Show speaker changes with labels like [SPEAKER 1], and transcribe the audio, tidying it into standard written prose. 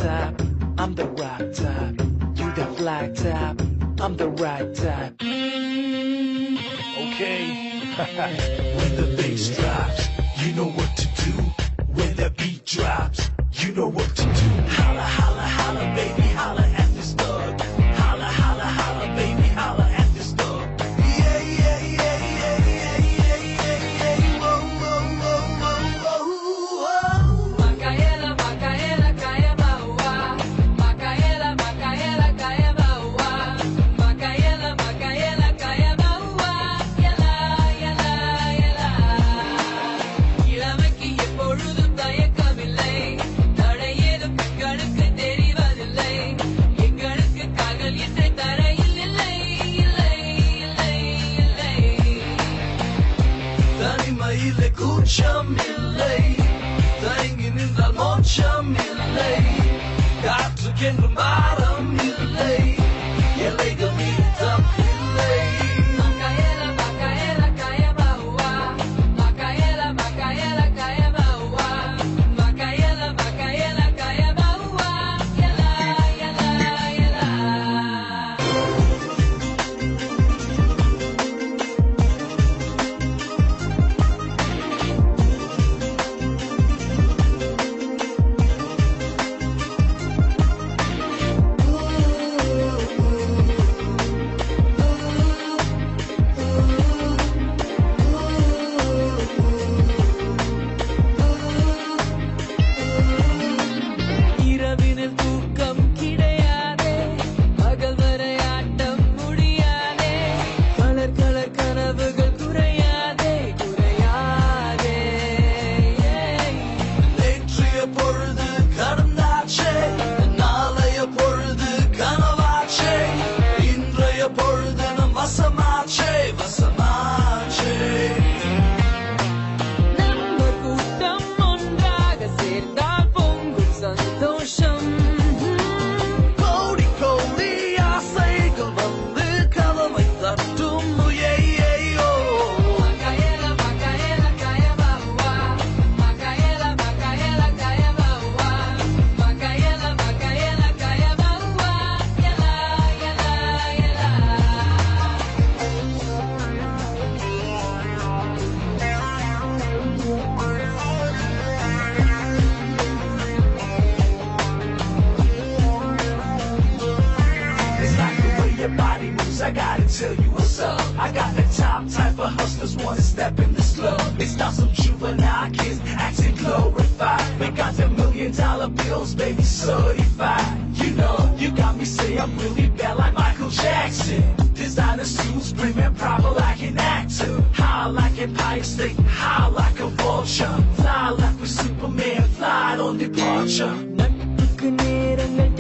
[SPEAKER 1] type, I'm the right type. You the flag type, I'm the right type. Okay. When the bass drops, you know what to do. When the beat drops, you know what to do. Holla, holla, holla, baby, holla at this thug. Holla, holla, holla, baby, holla at this thug. Yeah, yeah, yeah, yeah, yeah, yeah, yeah, yeah. Whoa, whoa, whoa, whoa, whoa.
[SPEAKER 2] Makaela, Makaela, kaya bawa. Makaela, Makaela, kaya bawa. Makaela, Makaela, kaya bawa. Yala, yala, yala. இளமைக்கு எப்பொழுதும் தயக்கமில்லை. தடையேதும் பெண்களுக்கு தெரிவதில்லை. எங்களுக்கு காதல் இசை தரையில் இல்லை, இல்லை, இல்லை, இல்லை.
[SPEAKER 1] தனிமையிலே கூச்சம் இல்லை, தயங்கி நின்றால் மோட்சம் இல்லை. காற்றுக்கென்றும் பாரம் இல்லை, எல்லைகள் மீது தப்பில்லை.
[SPEAKER 2] Makaela, Makaela, kaya bawa. Makaela, Makaela, kaya bawa. Makaela, Makaela, kaya bawa. Yala, yala, yala. இரவினில் தூக்கம் கிடையாதே, பகல் வரை ஆட்டம் முடியாதே. கலர் கலர் கனவுகள் குறையாதே, குறையாதே.
[SPEAKER 1] நேற்றைய பொழுது கடந்தாச்சே, நாளைய பொழுது கனவாச்சே. இன்றைய பொழுது நம் வசமாச்சே, வசமாச்சே.
[SPEAKER 2] நம்ம கூட்டம் ஒன்றாக சேர்ந்தால் பொங்கும் சந்தோஷம்.
[SPEAKER 1] கோடி கோடி ஆசைகள் வந்து கதவை தட்டும். ஏயோ
[SPEAKER 2] Makaela, Makaela, kaya bawa. Makaela, Makaela, kaya bawa. Makaela, Makaela, kaya bawa. Yala, yala, yala.
[SPEAKER 1] it's like the way your body moves, I gotta tell you what's up. I got the top type of hustlers wanna step in this club. It's not some juvenile kids acting glorified. We got the $1 million bills, baby, certified. You know, you got me say I'm really bad like Michael Jackson. Designer suits, screaming proper like an actor. High like Empire State, high like a vulture. Fly like a Superman, fly on departure.
[SPEAKER 2] நட்புக்கு நேரங்கள்